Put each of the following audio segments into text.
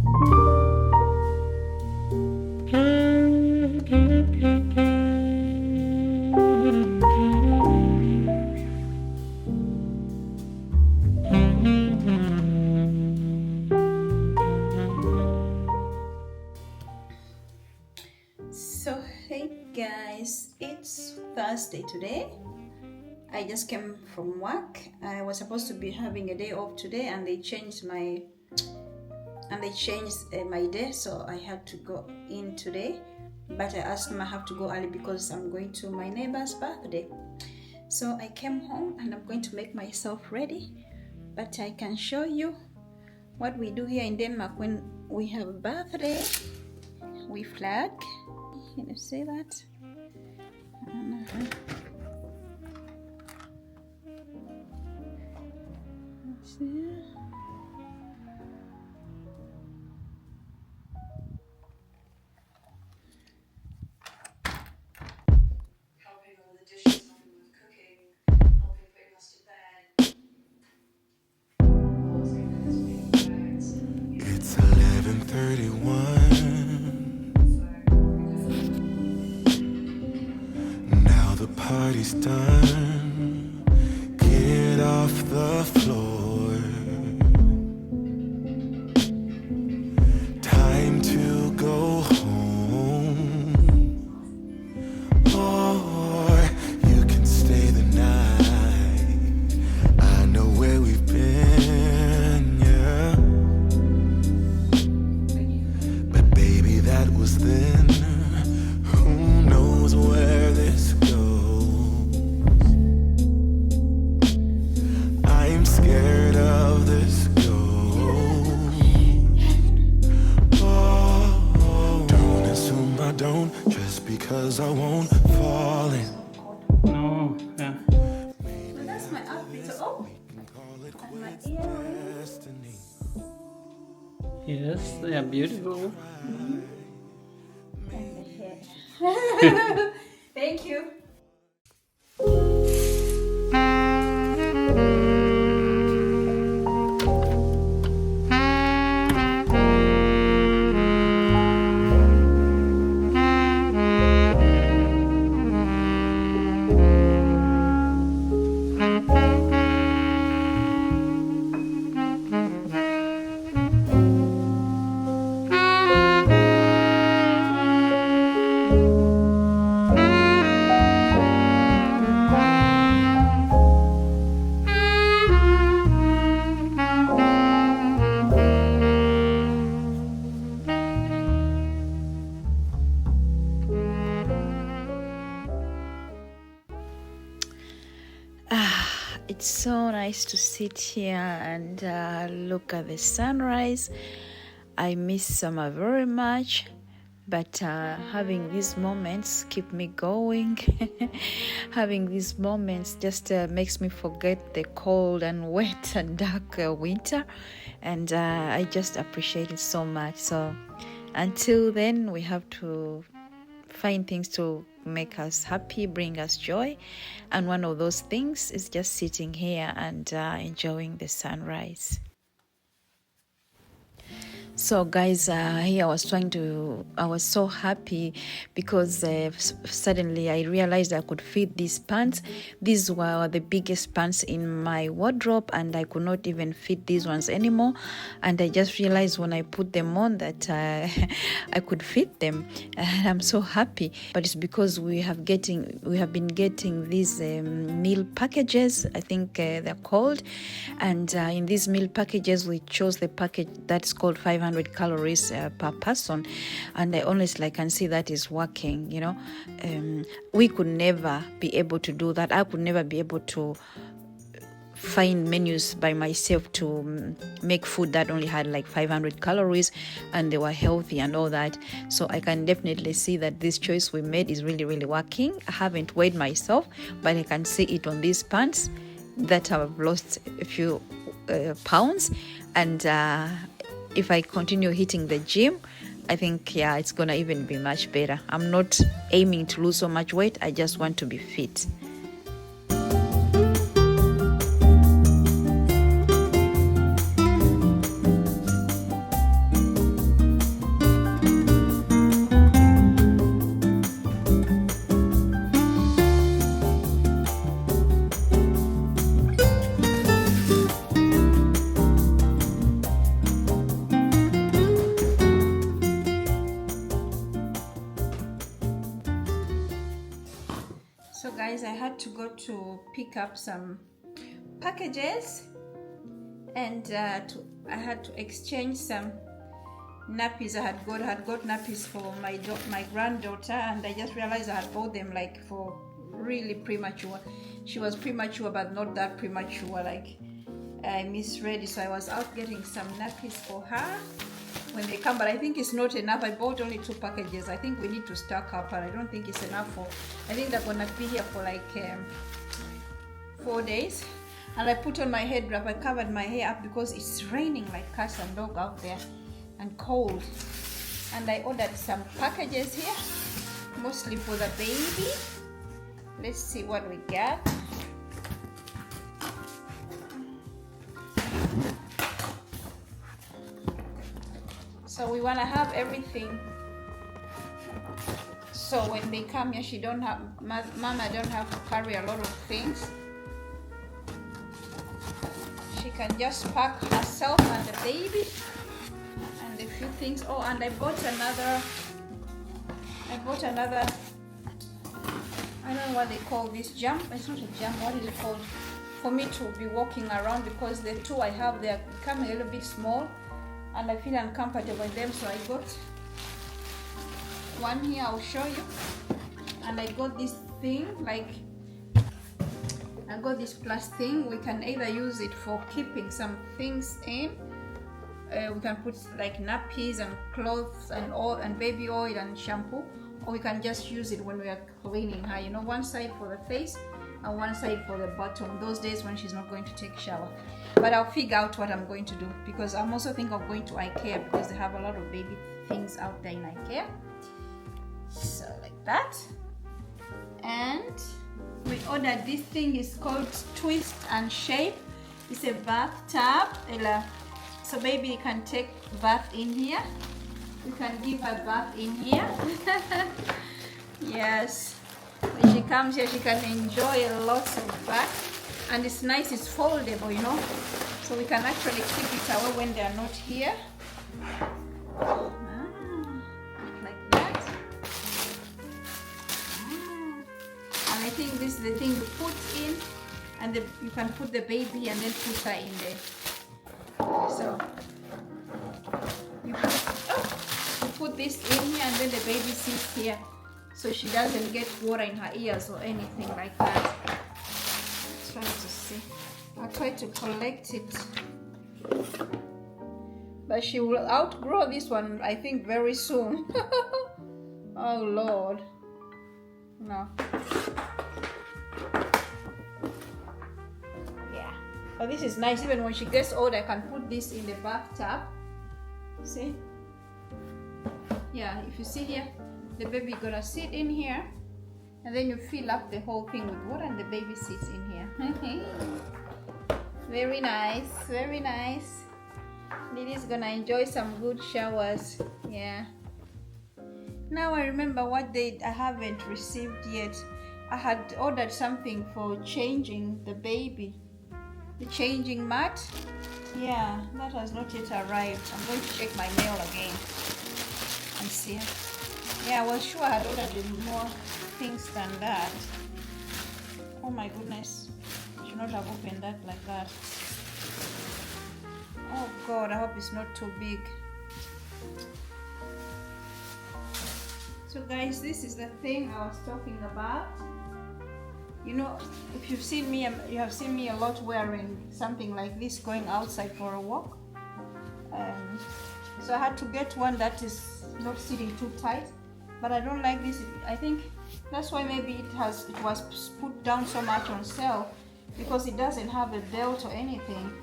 So hey guys, it's Thursday today. I just came from work. I was supposed to be having a day off today, and they changed my day, so I had to go in today. But I asked them I have to go early because I'm going to my neighbor's birthday. So I came home and I'm going to make myself ready. But I can show you what we do here in Denmark when we have a birthday. We flag. Can you see that? See? Helping all the dishes, helping with cooking, helping putting us to bed. It's 11:31. Now the party's done. Get off the floor. Time to go home. Or you can stay the night. I know where we've been, yeah. But baby, that was then. Who knows where this goes? I'm scared of this ghost. Oh, don't assume I don't, just because I won't fall in. No, yeah. So that's my outfit. So, and my earrings. Destiny. Yes, they are beautiful. And the hair. Thank you. It's so nice to sit here and look at the sunrise. I miss summer very much, but having these moments keep me going. Having these moments just makes me forget the cold and wet and dark winter, and I just appreciate it so much. So until then, we have to find things to make us happy, bring us joy, and one of those things is just sitting here and enjoying the sunrise. So guys, here I was so happy because suddenly I realized I could fit these pants. These were the biggest pants in my wardrobe, and I could not even fit these ones anymore. And I just realized when I put them on that I could fit them. And I'm so happy. But it's because we have been getting these meal packages, I think they're called. And in these meal packages, we chose the package that's called 500 calories per person, and I honestly can see that is working. We could never be able to do that. I could never be able to find menus by myself to make food that only had like 500 calories and they were healthy and all that. So I can definitely see that this choice we made is really, really working. I haven't weighed myself, but I can see it on these pants that I've lost a few pounds, and if I continue hitting the gym, I think it's gonna even be much better. I'm not aiming to lose so much weight, I just want to be fit. guys, I had to go to pick up some packages, and I had to exchange some nappies. I had got nappies for my granddaughter, and I just realized I had bought them like for really premature. She was premature, but not that premature, like I misread, so I was out getting some nappies for her when they come, but I think it's not enough. I bought only 2 packages. I think we need to stock up, and I don't think it's enough for, I think they're gonna be here for like 4 days. And I put on my head wrap. I covered my hair up because it's raining like cats and dog out there and cold. And I ordered some packages here, mostly for the baby. Let's see what we got. So we want to have everything, so when they come here, she don't have, mama don't have to carry a lot of things. She can just pack herself and the baby and a few things. Oh, and I bought another, I don't know what they call this, jump. It's not a jump. What is it called? For me to be walking around, because the 2 I have, they're becoming a little bit small and I feel uncomfortable with them. So I got one here, I'll show you. And I got this thing, like I got this plus thing. We can either use it for keeping some things in. We can put like nappies and clothes and oil and baby oil and shampoo, or we can just use it when we are cleaning her, you know, one side for the face and one side for the bottom, those days when she's not going to take a shower. But I'll figure out what I'm going to do, because I'm also thinking of going to IKEA, because they have a lot of baby things out there in IKEA. So like that. And we ordered this thing, is called Twist and Shape. It's a bathtub, so baby can take bath in here. We can give her bath in here. Yes, when she comes here, she can enjoy a lot of bath. And it's nice, it's foldable, you know, so we can actually keep it away when they are not here. Like that. And I think this is the thing you put in, and you can put the baby and then put her in there. So you put this in here, and then the baby sits here, so she doesn't get water in her ears or anything like that. Try to see. I'll try to collect it, but she will outgrow this one, I think, very soon. Oh Lord, no. Yeah, but this is nice. Even when she gets old, I can put this in the bathtub. See? Yeah, if you see here, the baby gonna sit in here, and then you fill up the whole thing with water, and the baby sits in here. Very nice, very nice. Lily's gonna enjoy some good showers. Yeah. Now I remember what I haven't received yet. I had ordered something for changing the baby, the changing mat. Yeah, that has not yet arrived. I'm going to check my mail again and see. Yeah, I was sure I had ordered more things than that. Oh my goodness, I should not have opened that like that. Oh God, I hope it's not too big. So guys, this is the thing I was talking about. You know, if you've seen me, you have seen me a lot wearing something like this going outside for a walk. So I had to get one that is not sitting too tight, but I don't like this. I think that's why maybe it was put down so much on sale, because it doesn't have a belt or anything.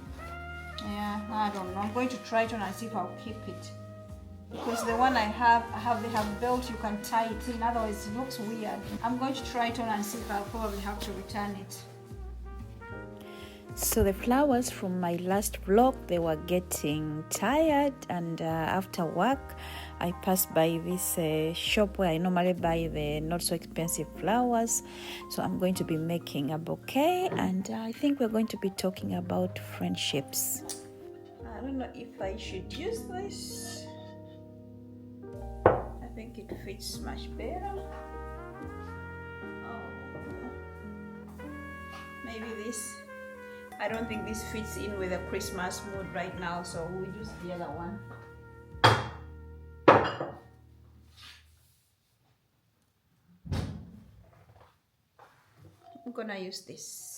Yeah, I don't know. I'm going to try it on and see if I'll keep it, because the one they have belt you can tie it in, otherwise it looks weird. I'm going to try it on and see if I'll probably have to return it. So the flowers from my last vlog, they were getting tired, and after work I passed by this shop where I normally buy the not so expensive flowers. So I'm going to be making a bouquet, and I think we're going to be talking about friendships. I don't know if I should use this. I think it fits much better. Oh. maybe this. I don't think this fits in with the Christmas mood right now, so we'll use the other one. I'm gonna use this.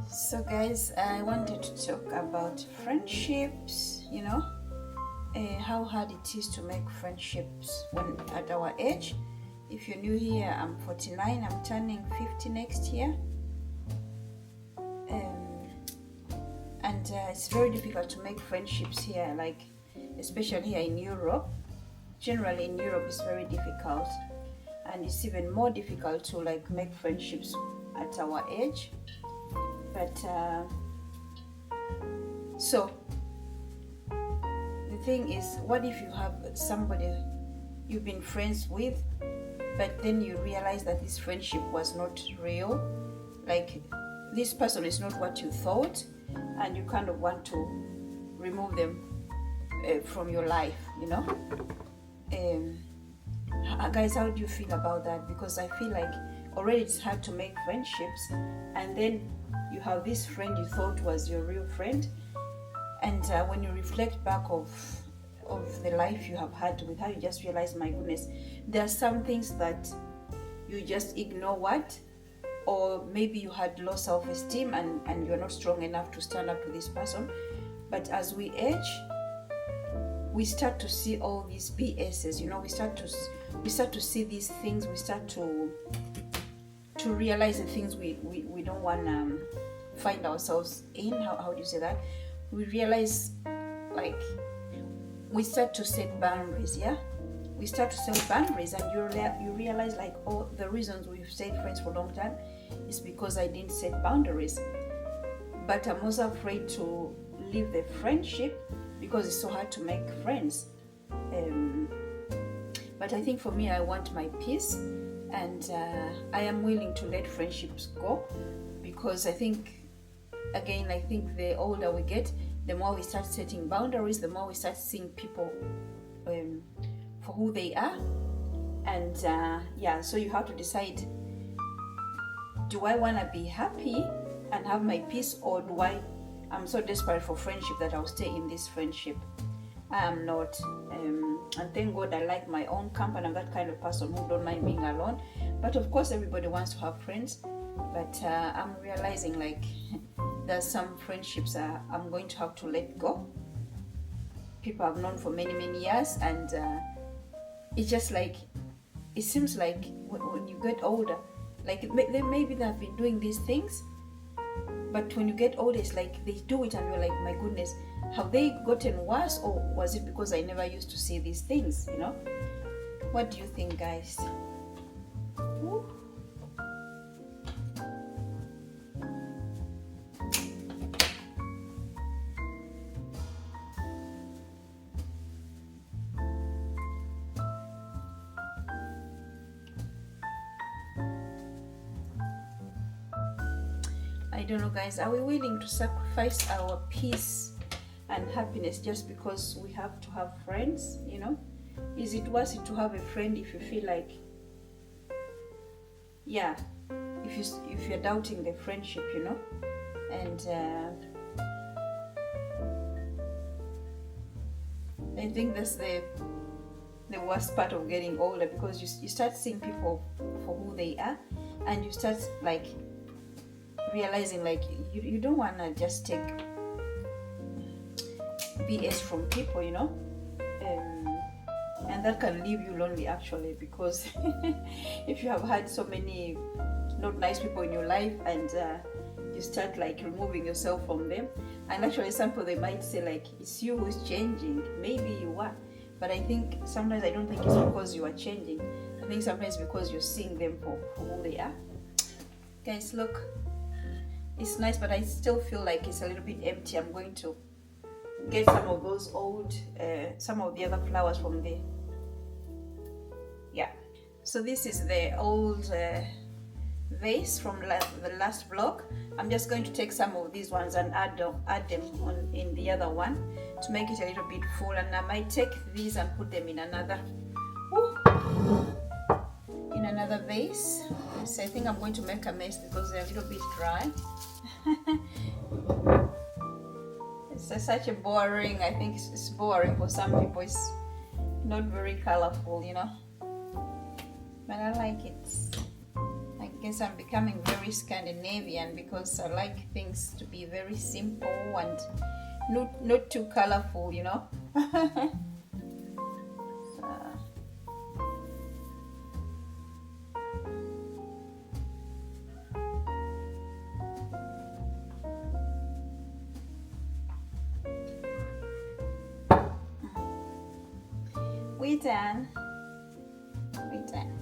So guys, I wanted to talk about friendships, you know, how hard it is to make friendships when at our age. If you're new here, I'm 49, I'm turning 50 next year. And it's very difficult to make friendships here, like especially here in Europe. Generally in Europe it's very difficult, and it's even more difficult to like make friendships at our age. But so the thing is, what if you have somebody you've been friends with, but then you realize that this friendship was not real, like this person is not what you thought, and you kind of want to remove them from your life, you know? Guys, how do you feel about that? Because I feel like already it's hard to make friendships, and then you have this friend you thought was your real friend, and when you reflect back of the life you have had with her, you just realize, my goodness, there are some things that you just ignore, or maybe you had low self-esteem and you're not strong enough to stand up to this person. But as we age, we start to see all these BSs, you know, we start to see these things, we start to realize the things we don't want to find ourselves in. How do you say that? We realize, like, we start to set boundaries, yeah? We start to set boundaries, and you realize, like, oh, the reasons we've stayed friends for a long time is because I didn't set boundaries. But I'm also afraid to leave the friendship because it's so hard to make friends. But I think for me, I want my peace, and I am willing to let friendships go, because I think the older we get, the more we start setting boundaries, the more we start seeing people for who they are. And so you have to decide, do I want to be happy and have my peace, or I'm so desperate for friendship that I'll stay in this friendship? I am not. And thank God I like my own company. I'm that kind of person who don't mind being alone. But of course everybody wants to have friends. But I'm realizing, like, there's some friendships I'm going to have to let go. People I've known for many, many years, and it's just like, it seems like when you get older, like maybe they've been doing these things, but when you get older, it's like they do it and you're like, my goodness, have they gotten worse, or was it because I never used to see these things, you know? What do you think, guys? Woo. I don't know, guys, are we willing to sacrifice our peace and happiness just because we have to have friends, you know? Is it worth it to have a friend if you feel like, if you're doubting the friendship, you know? And I think that's the worst part of getting older, because you start seeing people for who they are, and you start like realizing like you don't want to just take BS from people, you know, and that can leave you lonely actually, because if you have had so many not nice people in your life, and you start like removing yourself from them, and actually some people, they might say like, it's you who's changing. Maybe you are, but I think sometimes, I don't think it's because you are changing. I think sometimes because you're seeing them for who they are. Guys, look, it's nice, but I still feel like it's a little bit empty. I'm going to get some of those old, some of the other flowers from there. Yeah, so this is the old vase from the last vlog. I'm just going to take some of these ones and add them on in the other one to make it a little bit full, and I might take these and put them in another vase. So I think I'm going to make a mess because they're a little bit dry. It's such a boring, I think it's boring for some people. It's not very colorful, you know, but I like it. I guess I'm becoming very Scandinavian because I like things to be very simple and not too colorful, you know. We're done. We're done.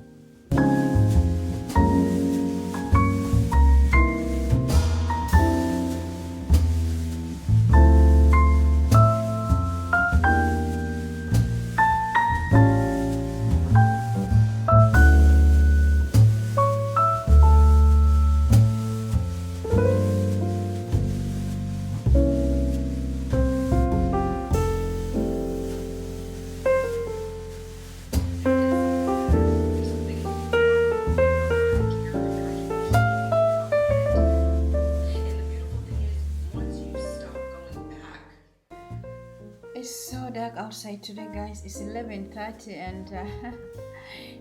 It's so dark outside today, guys. It's 11:30 and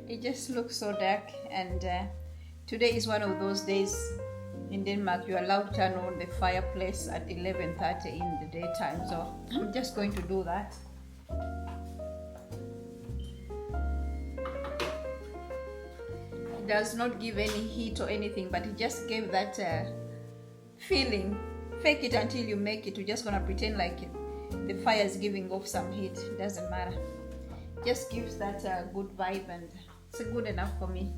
it just looks so dark, and today is one of those days in Denmark you're allowed to turn on the fireplace at 11:30 in the daytime, so I'm just going to do that. It does not give any heat or anything, but it just gave that feeling. Fake it until you make it. We're just gonna pretend like the fire is giving off some heat. It doesn't matter. Just gives that good vibe, and it's good enough for me.